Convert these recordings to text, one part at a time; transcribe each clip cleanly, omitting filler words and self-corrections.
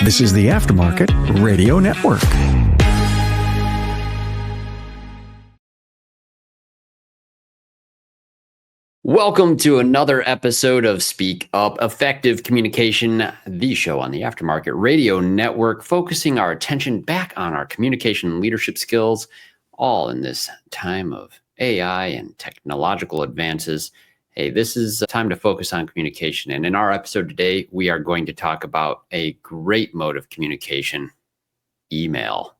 This is the Aftermarket Radio Network. Welcome to another episode of Speak Up Effective Communication, the show on the Aftermarket Radio Network, focusing our attention back on our communication and leadership skills, all in this time of AI and technological advances. Hey, this is time to focus on communication. And in our episode today, we are going to talk about a great mode of communication, email.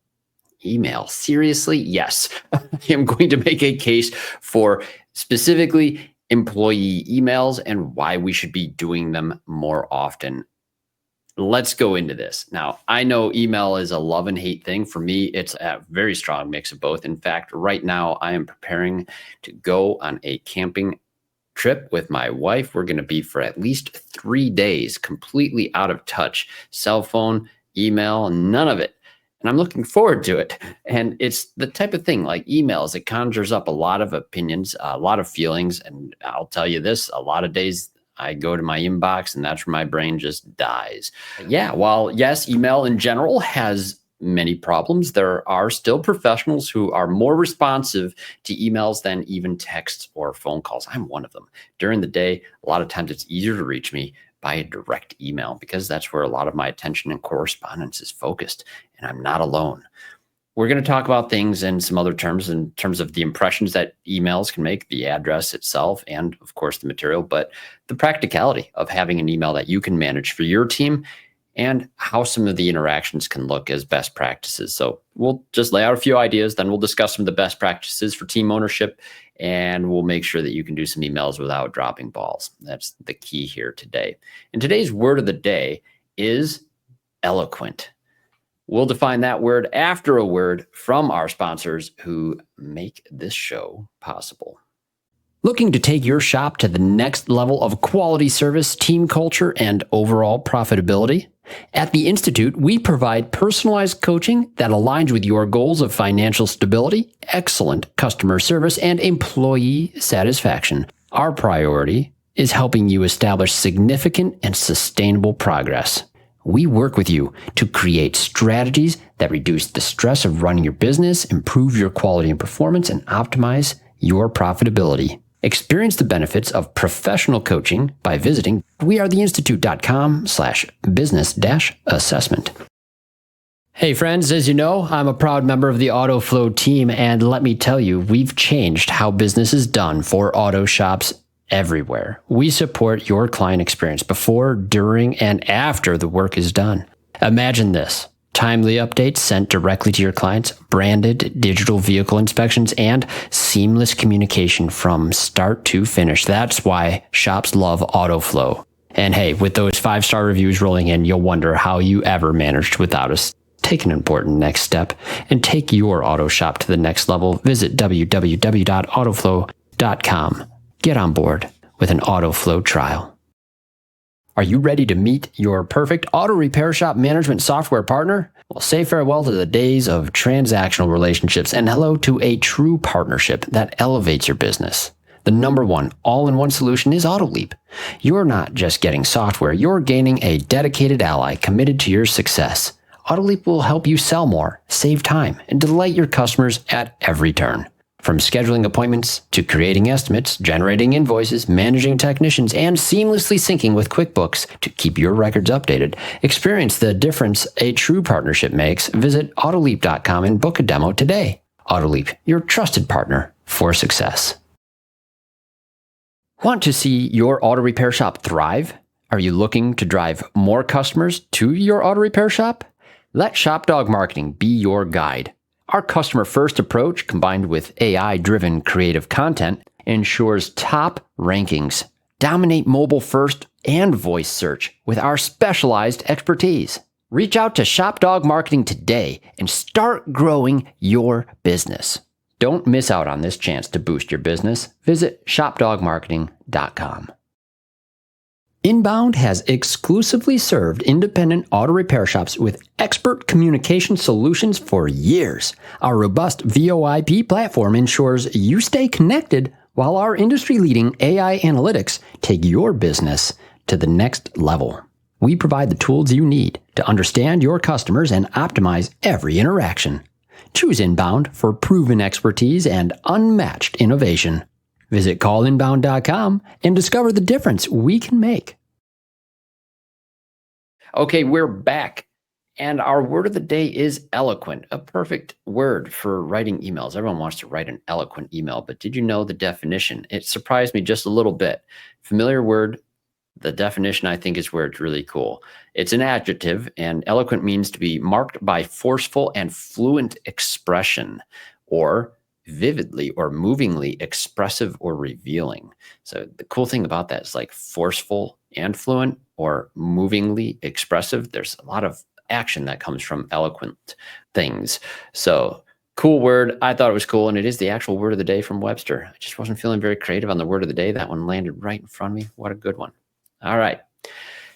Email, seriously? Yes. I am going to make a case for specifically employee emails and why we should be doing them more often. Let's go into this. Now, I know email is a love and hate thing. For me, it's a very strong mix of both. In fact, right now, I am preparing to go on a camping trip with my wife. We're going to be for at least 3 days completely out of touch. Cell phone, email, none of it. And I'm looking forward to it. And it's the type of thing like emails, it conjures up a lot of opinions, a lot of feelings. And I'll tell you this, a lot of days I go to my inbox and that's where my brain just dies. Yeah, while yes, email in general has many problems, there are still professionals who are more responsive to emails than even texts or phone calls. I'm one of them. During the day, a lot of times it's easier to reach me by a direct email because that's where a lot of my attention and correspondence is focused, and I'm not alone. We're going to talk about things in some other terms, in terms of the impressions that emails can make, the address itself, and of course the material, but the practicality of having an email that you can manage for your team and how some of the interactions can look as best practices. So we'll just lay out a few ideas, then we'll discuss some of the best practices for team ownership, and we'll make sure that you can do some emails without dropping balls. That's the key here today. And today's word of the day is eloquent. We'll define that word after a word from our sponsors who make this show possible. Looking to take your shop to the next level of quality service, team culture, and overall profitability? At the Institute, we provide personalized coaching that aligns with your goals of financial stability, excellent customer service, and employee satisfaction. Our priority is helping you establish significant and sustainable progress. We work with you to create strategies that reduce the stress of running your business, improve your quality and performance, and optimize your profitability. Experience the benefits of professional coaching by visiting wearetheinstitute.com/business-assessment. Hey friends, as you know, I'm a proud member of the AutoFlow team, and let me tell you, we've changed how business is done for auto shops everywhere. We support your client experience before, during, and after the work is done. Imagine this. Timely updates sent directly to your clients, branded digital vehicle inspections, and seamless communication from start to finish. That's why shops love AutoFlow. And hey, with those 5-star reviews rolling in, you'll wonder how you ever managed without us. Take an important next step and take your auto shop to the next level. Visit www.autoflow.com. Get on board with an AutoFlow trial. Are you ready to meet your perfect auto repair shop management software partner? Well, say farewell to the days of transactional relationships and hello to a true partnership that elevates your business. The #1 all-in-one solution is AutoLeap. You're not just getting software, you're gaining a dedicated ally committed to your success. AutoLeap will help you sell more, save time, and delight your customers at every turn. From scheduling appointments to creating estimates, generating invoices, managing technicians, and seamlessly syncing with QuickBooks to keep your records updated. Experience the difference a true partnership makes. Visit AutoLeap.com and book a demo today. AutoLeap, your trusted partner for success. Want to see your auto repair shop thrive? Are you looking to drive more customers to your auto repair shop? Let ShopDog Marketing be your guide. Our customer-first approach, combined with AI-driven creative content, ensures top rankings. Dominate mobile first and voice search with our specialized expertise. Reach out to ShopDog Marketing today and start growing your business. Don't miss out on this chance to boost your business. Visit shopdogmarketing.com. Inbound has exclusively served independent auto repair shops with expert communication solutions for years. Our robust VoIP platform ensures you stay connected while our industry-leading AI analytics take your business to the next level. We provide the tools you need to understand your customers and optimize every interaction. Choose Inbound for proven expertise and unmatched innovation. Visit callinbound.com and discover the difference we can make. Okay, we're back. And our word of the day is eloquent, a perfect word for writing emails. Everyone wants to write an eloquent email, but did you know the definition? It surprised me just a little bit. Familiar word. The definition, I think, is where it's really cool. It's an adjective, and eloquent means to be marked by forceful and fluent expression, or vividly or movingly expressive or revealing. So the cool thing about that is like forceful and fluent or movingly expressive. There's a lot of action that comes from eloquent things. So cool word. I thought it was cool, and it is the actual word of the day from Webster. I just wasn't feeling very creative on the word of the day. That one landed right in front of me. What a good one. All right.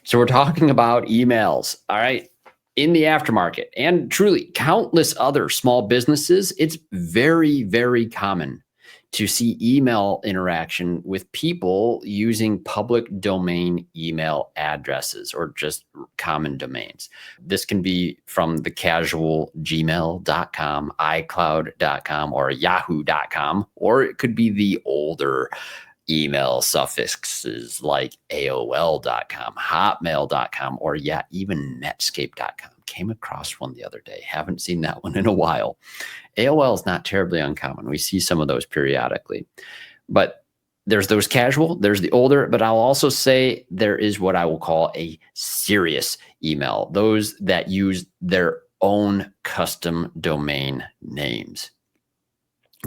So we're talking about emails. All right. In the aftermarket and truly countless other small businesses, it's very, very common to see email interaction with people using public domain email addresses or just common domains. This can be from the casual gmail.com, iCloud.com, or yahoo.com, or it could be the older email suffixes like AOL.com, Hotmail.com, or even Netscape.com. Came across one the other day. Haven't seen that one in a while. AOL is not terribly uncommon. We see some of those periodically. But there's those casual, there's the older, but I'll also say there is what I will call a serious email, those that use their own custom domain names.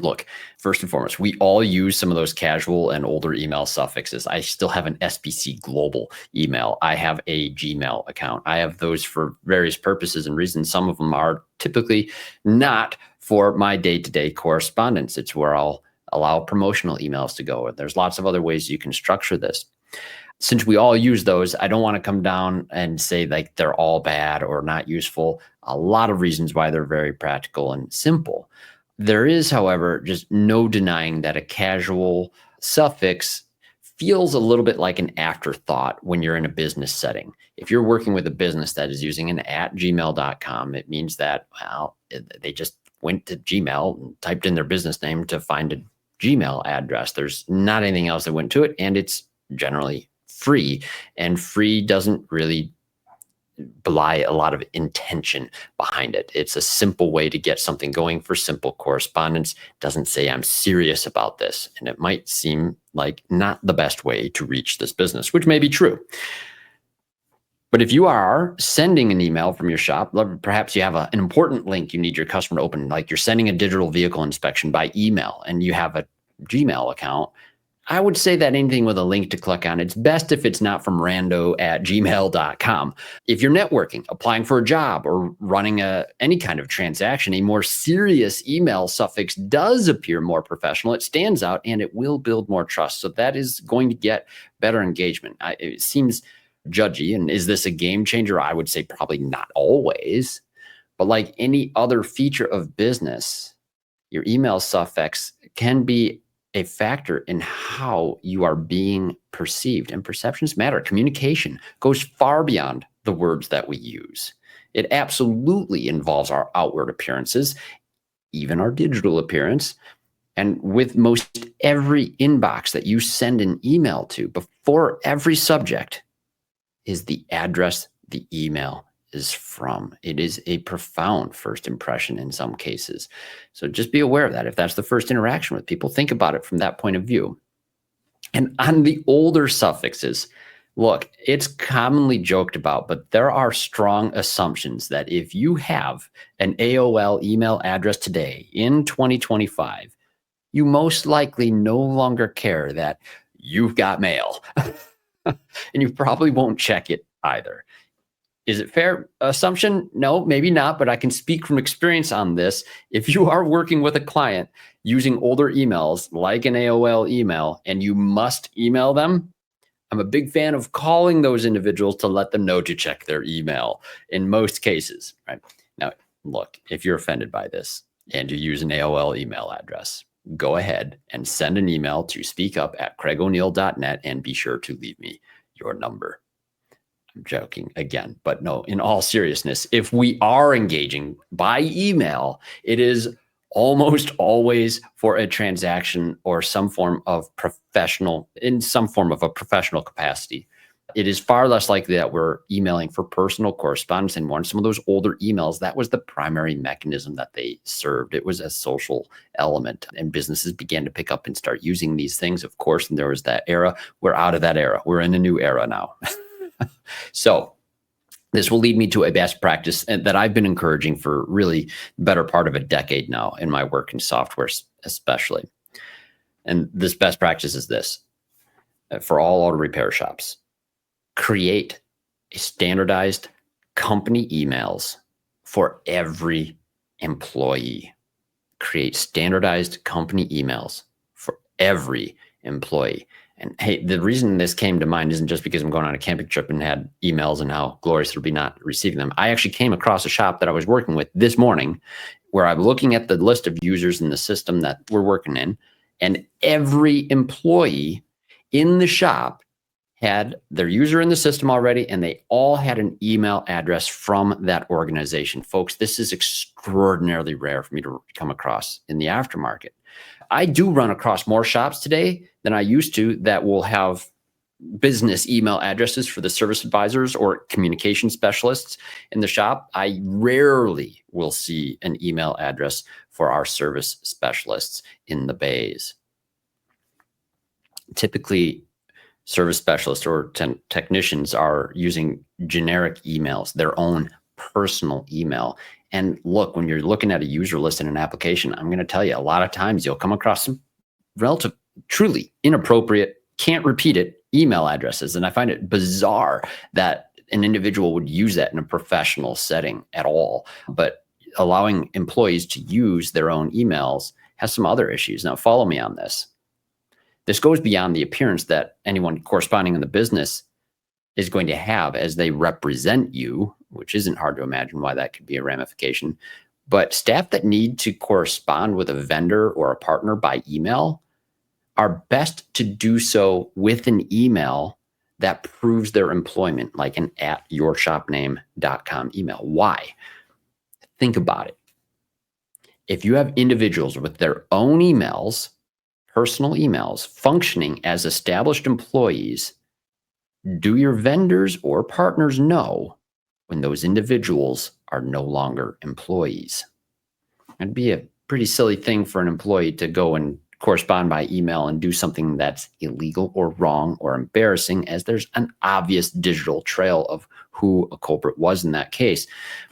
Look, first and foremost, we all use some of those casual and older email suffixes. I still have an SBC Global email. I have a Gmail account. I have those for various purposes and reasons. Some of them are typically not for my day-to-day correspondence. It's where I'll allow promotional emails to go. There's lots of other ways you can structure this. Since we all use those, I don't want to come down and say like they're all bad or not useful. A lot of reasons why they're very practical and simple. There is, however, just no denying that a casual suffix feels a little bit like an afterthought when you're in a business setting. If you're working with a business that is using an @gmail.com, it means that, well, they just went to Gmail and typed in their business name to find a Gmail address. There's not anything else that went to it, and it's generally free. And free doesn't really belie a lot of intention behind it. It's a simple way to get something going for simple correspondence. Doesn't say I'm serious about this. And it might seem like not the best way to reach this business, which may be true. But if you are sending an email from your shop, perhaps you have an important link you need your customer to open, like you're sending a digital vehicle inspection by email and you have a Gmail account, I would say that anything with a link to click on, it's best if it's not from rando@gmail.com. If you're networking, applying for a job, or running any kind of transaction, a more serious email suffix does appear more professional. It stands out and it will build more trust. So that is going to get better engagement. It seems judgy. And is this a game changer? I would say probably not always. But like any other feature of business, your email suffix can be a factor in how you are being perceived, and perceptions matter. Communication goes far beyond the words that we use. It absolutely involves our outward appearances, even our digital appearance. And with most every inbox that you send an email to, before every subject is the address the email is from. It is a profound first impression in some cases. So just be aware of that. If that's the first interaction with people, think about it from that point of view. And on the older suffixes, look, it's commonly joked about, but there are strong assumptions that if you have an AOL email address today in 2025, you most likely no longer care that you've got mail. And you probably won't check it either. Is it fair assumption? No, maybe not, but I can speak from experience on this. If you are working with a client using older emails like an AOL email and you must email them, I'm a big fan of calling those individuals to let them know to check their email in most cases, right? Now, look, if you're offended by this and you use an AOL email address, go ahead and send an email to speakup@craigoneil.net and be sure to leave me your number. I'm joking again, but no, in all seriousness, if we are engaging by email, it is almost always for a transaction or some form of in some form of a professional capacity. It is far less likely that we're emailing for personal correspondence anymore. And some of those older emails, that was the primary mechanism that they served. It was a social element, and businesses began to pick up and start using these things, of course. And there was that era. We're out of that era. We're in a new era now. So this will lead me to a best practice that I've been encouraging for really the better part of a decade now in my work in software, especially. And this best practice is this: for all auto repair shops, create a standardized company emails for every employee. Create standardized company emails for every employee. And hey, the reason this came to mind isn't just because I'm going on a camping trip and had emails and how glorious it'll be not receiving them. I actually came across a shop that I was working with this morning where I'm looking at the list of users in the system that we're working in, and every employee in the shop had their user in the system already, and they all had an email address from that organization. Folks, this is extraordinarily rare for me to come across in the aftermarket. I do run across more shops today than I used to that will have business email addresses for the service advisors or communication specialists in the shop. I rarely will see an email address for our service specialists in the bays. Typically, service specialists or technicians are using generic emails, their own personal email. And look, when you're looking at a user list in an application, I'm going to tell you, a lot of times you'll come across some truly inappropriate, can't repeat it email addresses. And I find it bizarre that an individual would use that in a professional setting at all. But allowing employees to use their own emails has some other issues. Now, follow me on this. This goes beyond the appearance that anyone corresponding in the business is going to have as they represent you, which isn't hard to imagine why that could be a ramification. But staff that need to correspond with a vendor or a partner by email are best to do so with an email that proves their employment, like an @yourshopname.com email. Why? Think about it. If you have individuals with their own emails, personal emails, functioning as established employees, do your vendors or partners know when those individuals are no longer employees? It'd be a pretty silly thing for an employee to go and correspond by email and do something that's illegal or wrong or embarrassing, as there's an obvious digital trail of who a culprit was in that case.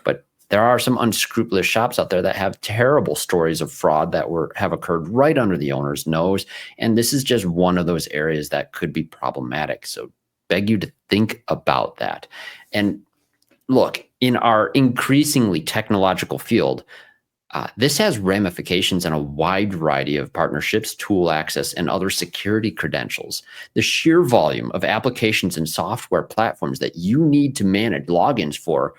But there are some unscrupulous shops out there that have terrible stories of fraud that have occurred right under the owner's nose. And this is just one of those areas that could be problematic. So beg you to think about that. And look, in our increasingly technological field, this has ramifications on a wide variety of partnerships, tool access, and other security credentials. The sheer volume of applications and software platforms that you need to manage logins for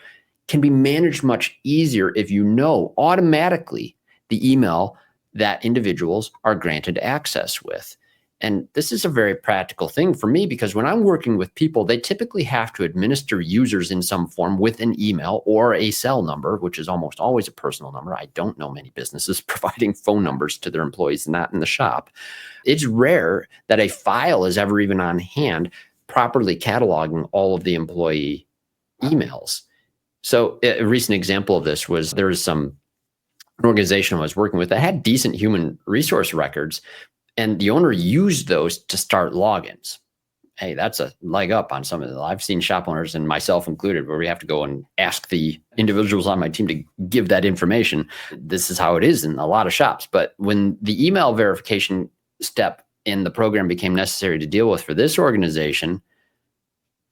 can be managed much easier if you know automatically the email that individuals are granted access with. And this is a very practical thing for me, because when I'm working with people, they typically have to administer users in some form with an email or a cell number, which is almost always a personal number. I don't know many businesses providing phone numbers to their employees, not in the shop. It's rare that a file is ever even on hand properly cataloging all of the employee emails. So a recent example of this was there was an organization I was working with that had decent human resource records, and the owner used those to start logins. Hey, that's a leg up on some of them. I've seen shop owners, and myself included, where we have to go and ask the individuals on my team to give that information. This is how it is in a lot of shops. But when the email verification step in the program became necessary to deal with for this organization,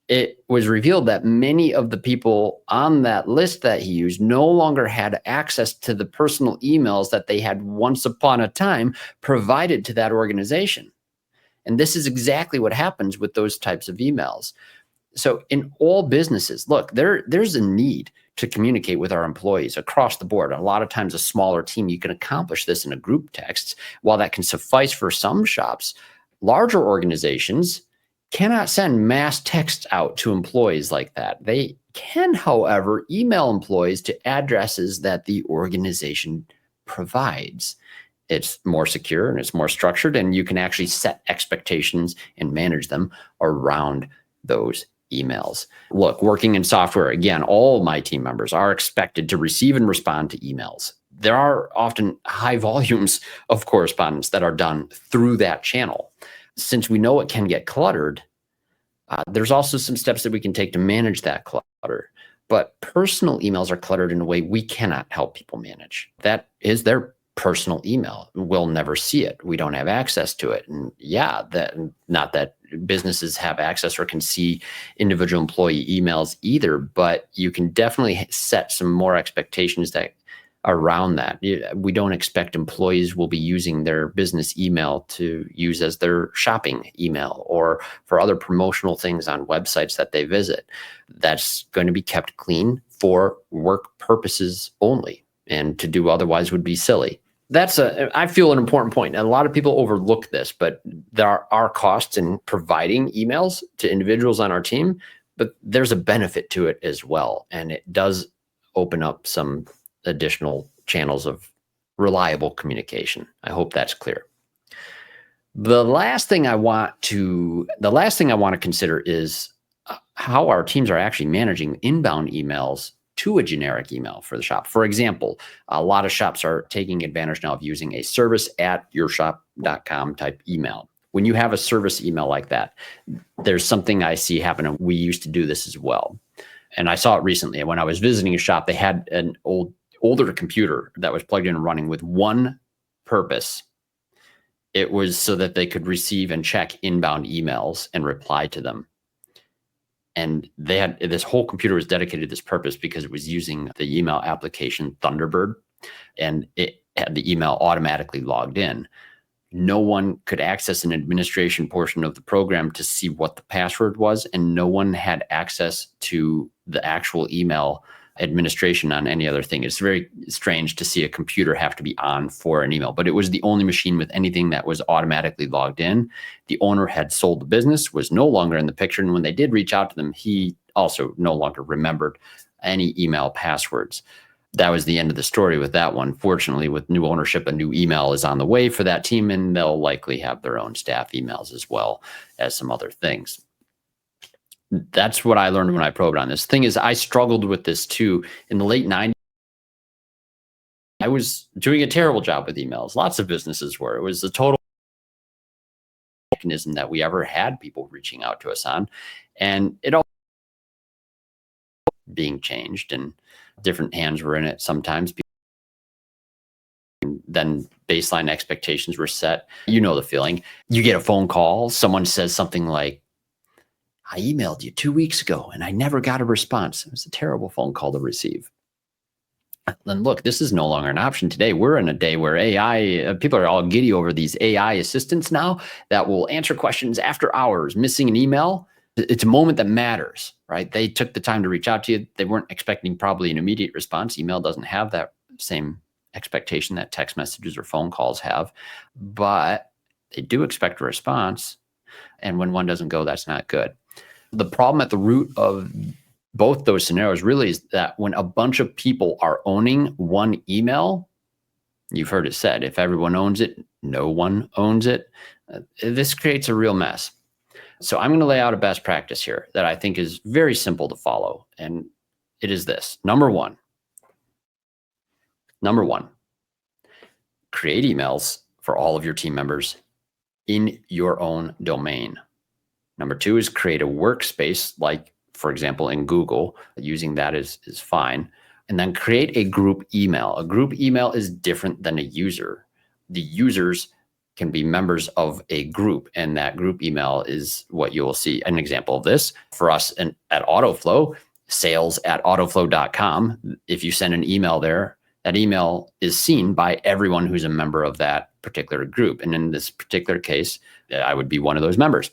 it was revealed that many of the people on that list that he used no longer had access to the personal emails that they had once upon a time provided to that organization. And this is exactly what happens with those types of emails. So in all businesses, look, there's a need to communicate with our employees across the board. A lot of times a smaller team, you can accomplish this in a group text. While that can suffice for some shops, larger organizations cannot send mass text out to employees like that. They can, however, email employees to addresses that the organization provides. It's more secure and it's more structured, and you can actually set expectations and manage them around those emails. Look, working in software, again, all my team members are expected to receive and respond to emails. There are often high volumes of correspondence that are done through that channel. Since we know it can get cluttered, there's also some steps that we can take to manage that clutter. But personal emails are cluttered in a way we cannot help people manage. That is their personal email. We'll never see it. We don't have access to it. And not that businesses have access or can see individual employee emails either, but you can definitely set some more expectations that around that. We don't expect employees will be using their business email to use as their shopping email or for other promotional things on websites that they visit. That's going to be kept clean for work purposes only, and to do otherwise would be silly. That's I feel an important point. And a lot of people overlook this, but there are costs in providing emails to individuals on our team, but there's a benefit to it as well. And it does open up some additional channels of reliable communication. I hope that's clear. The last thing I want to consider is how our teams are actually managing inbound emails to a generic email for the shop. For example, a lot of shops are taking advantage now of using a service@yourshop.com type email. When you have a service email like that, there's something I see happen, and we used to do this as well. And I saw it recently. When I was visiting a shop, they had an older computer that was plugged in and running with one purpose. It was so that they could receive and check inbound emails and reply to them. And they had this whole computer was dedicated to this purpose because it was using the email application Thunderbird, and it had the email automatically logged in. No one could access an administration portion of the program to see what the password was, and no one had access to the actual email administration on any other thing. It's very strange to see a computer have to be on for an email, but it was the only machine with anything that was automatically logged in. The owner had sold the business, was no longer in the picture, and when they did reach out to them, he also no longer remembered any email passwords. That was the end of the story with that one. Fortunately, with new ownership, a new email is on the way for that team, and they'll likely have their own staff emails as well as some other things. That's what I learned when I probed on this. Thing is, I struggled with this too. In the late 90s, I was doing a terrible job with emails. Lots of businesses were. It was the total mechanism that we ever had people reaching out to us on. And it all being changed, and different hands were in it sometimes. Then baseline expectations were set. You know the feeling. You get a phone call. Someone says something like, "I emailed you 2 weeks ago and I never got a response." It was a terrible phone call to receive. And look, this is no longer an option today. We're in a day where AI, people are all giddy over these AI assistants now that will answer questions after hours. Missing an email, it's a moment that matters, right? They took the time to reach out to you. They weren't expecting probably an immediate response. Email doesn't have that same expectation that text messages or phone calls have, but they do expect a response. And when one doesn't go, that's not good. The problem at the root of both those scenarios really is that when a bunch of people are owning one email, you've heard it said, if everyone owns it, no one owns it. This creates a real mess. So I'm going to lay out a best practice here that I think is very simple to follow. And it is this. Number one, create emails for all of your team members in your own domain. Number two is create a workspace, like, for example, in Google. Using that is fine. And then create a group email. A group email is different than a user. The users can be members of a group, and that group email is what you will see. An example of this for us at AutoFlow, sales@autoflow.com. If you send an email there, that email is seen by everyone who's a member of that particular group. And in this particular case, I would be one of those members.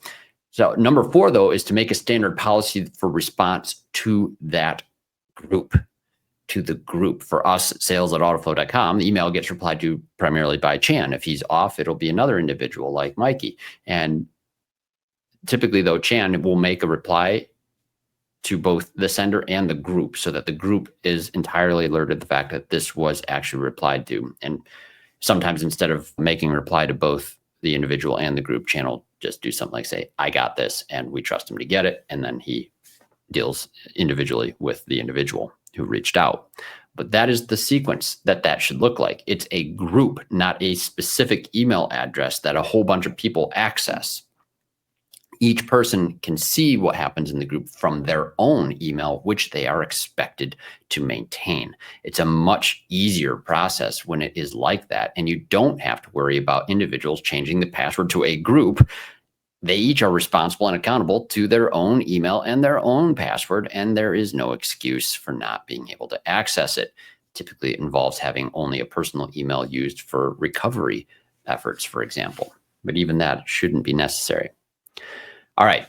So number four, though, is to make a standard policy for response to that group, to the group. For us at sales@autoflow.com, the email gets replied to primarily by Chan. If he's off, it'll be another individual like Mikey. And Typically, though, Chan will make a reply to both the sender and the group so that the group is entirely alerted to the fact that this was actually replied to. And sometimes instead of making a reply to both the individual and the group, Chan will just do something like say, I got this, and we trust him to get it. And then he deals individually with the individual who reached out. But that is the sequence that should look like. It's a group, not a specific email address that a whole bunch of people access. Each person can see what happens in the group from their own email, which they are expected to maintain. It's a much easier process when it is like that, and you don't have to worry about individuals changing the password to a group. They each are responsible and accountable to their own email and their own password, and there is no excuse for not being able to access it. Typically, it involves having only a personal email used for recovery efforts, for example, but even that shouldn't be necessary. All right.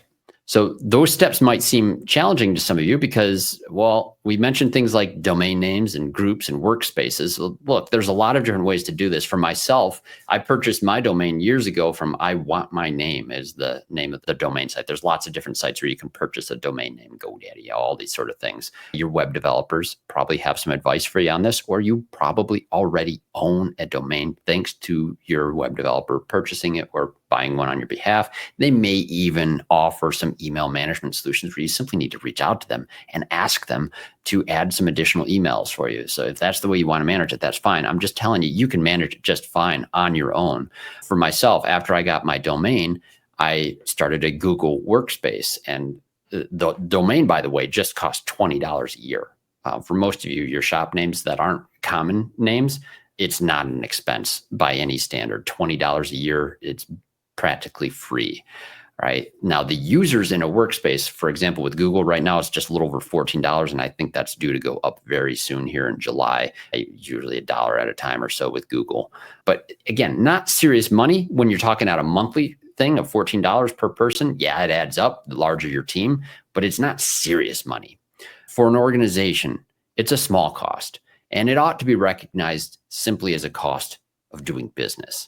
So those steps might seem challenging to some of you because, well, we mentioned things like domain names and groups and workspaces. Look, there's a lot of different ways to do this. For myself, I purchased my domain years ago from I Want My Name is the name of the domain site. There's lots of different sites where you can purchase a domain name, GoDaddy, all these sort of things. Your web developers probably have some advice for you on this, or you probably already own a domain thanks to your web developer purchasing it or buying one on your behalf. They may even offer some email management solutions where you simply need to reach out to them and ask them to add some additional emails for you. So if that's the way you want to manage it, that's fine. I'm just telling you, you can manage it just fine on your own. For myself, after I got my domain, I started a Google workspace, and the domain, by the way, just costs $20 a year. For most of you, your shop names that aren't common names, it's not an expense by any standard. $20 a year, it's practically free, right? Now, the users in a workspace, for example, with Google right now, it's just a little over $14, and I think that's due to go up very soon here in July, usually $1 at a time or so with Google. But again, not serious money when you're talking at a monthly thing of $14 per person. Yeah, it adds up the larger your team, but it's not serious money. For an organization, it's a small cost, and it ought to be recognized simply as a cost of doing business.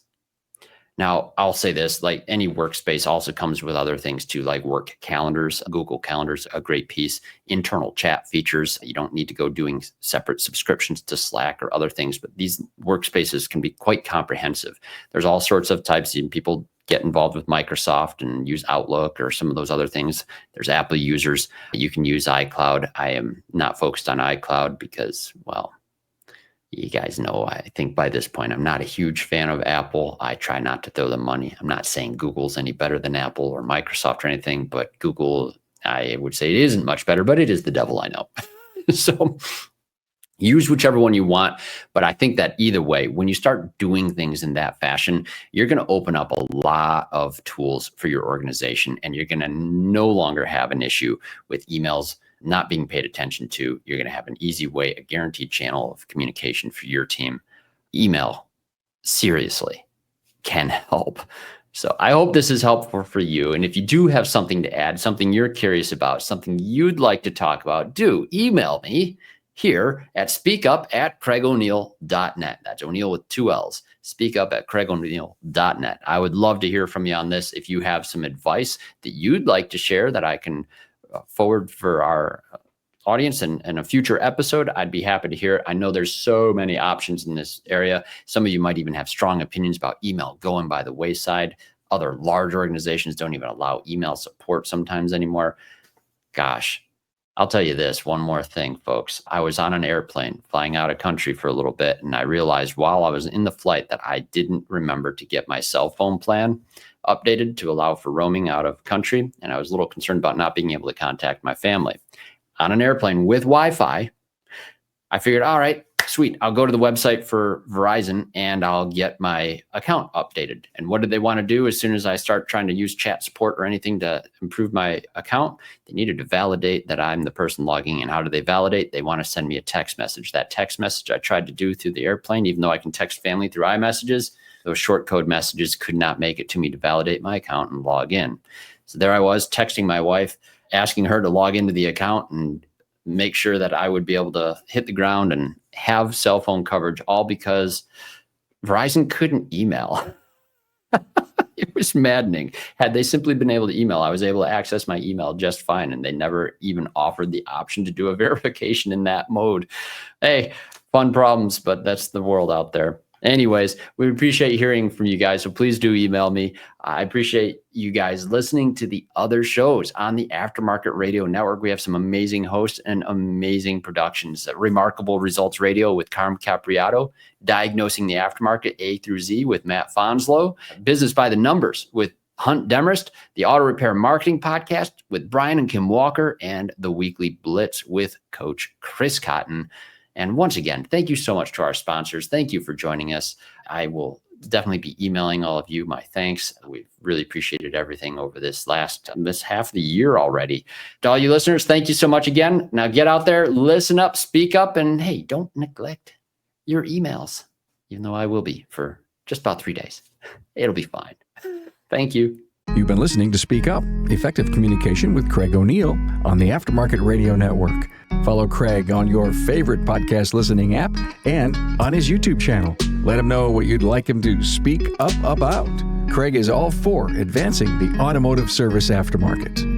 Now, I'll say this, like any workspace also comes with other things too, like work calendars. Google Calendars, a great piece. Internal chat features. You don't need to go doing separate subscriptions to Slack or other things, but these workspaces can be quite comprehensive. There's all sorts of types. People get involved with Microsoft and use Outlook or some of those other things. There's Apple users. You can use iCloud. I am not focused on iCloud because, well, you guys know, I think by this point, I'm not a huge fan of Apple. I try not to throw them money. I'm not saying Google's any better than Apple or Microsoft or anything, but Google, I would say it isn't much better, but it is the devil, I know. So use whichever one you want. But I think that either way, when you start doing things in that fashion, you're going to open up a lot of tools for your organization, and you're going to no longer have an issue with emails not being paid attention to. You're going to have an easy way, a guaranteed channel of communication for your team. Email, seriously, can help. So I hope this is helpful for you. And if you do have something to add, something you're curious about, something you'd like to talk about, do email me here at speakup@craigoneil.net. That's O'Neill with 2 L's. speakup@craigoneil.net. I would love to hear from you on this. If you have some advice that you'd like to share that I can forward for our audience in a future episode, I'd be happy to hear it. I know there's so many options in this area. Some of you might even have strong opinions about email going by the wayside. Other large organizations don't even allow email support sometimes anymore. Gosh, I'll tell you this, one more thing, folks. I was on an airplane flying out of country for a little bit, and I realized while I was in the flight that I didn't remember to get my cell phone plan updated to allow for roaming out of country. And I was a little concerned about not being able to contact my family. On an airplane with Wi-Fi, I figured, all right, sweet. I'll go to the website for Verizon and I'll get my account updated. And what did they want to do as soon as I start trying to use chat support or anything to improve my account? They needed to validate that I'm the person logging in. How do they validate? They want to send me a text message. That text message I tried to do through the airplane, even though I can text family through iMessages, those short code messages could not make it to me to validate my account and log in. So there I was texting my wife, asking her to log into the account and make sure that I would be able to hit the ground and have cell phone coverage, all because Verizon couldn't email. It was maddening. Had they simply been able to email, I was able to access my email just fine, and they never even offered the option to do a verification in that mode. Hey, fun problems, but that's the world out there. Anyways, we appreciate hearing from you guys, so please do email me. I appreciate you guys listening to the other shows on the Aftermarket Radio Network. We have some amazing hosts and amazing productions. Remarkable Results Radio with Carm Capriato, Diagnosing the Aftermarket A through Z with Matt Fonslow, Business by the Numbers with Hunt Demarest, the Auto Repair Marketing Podcast with Brian and Kim Walker, and the Weekly Blitz with Coach Chris Cotton. And once again, thank you so much to our sponsors. Thank you for joining us. I will definitely be emailing all of you my thanks. We've really appreciated everything over this half of the year already. To all you listeners, thank you so much again. Now get out there, listen up, speak up, and hey, don't neglect your emails, even though I will be for just about 3 days. It'll be fine. Thank you. You've been listening to Speak Up, Effective Communication with Craig O'Neill on the Aftermarket Radio Network. Follow Craig on your favorite podcast listening app and on his YouTube channel. Let him know what you'd like him to speak up about. Craig is all for advancing the automotive service aftermarket.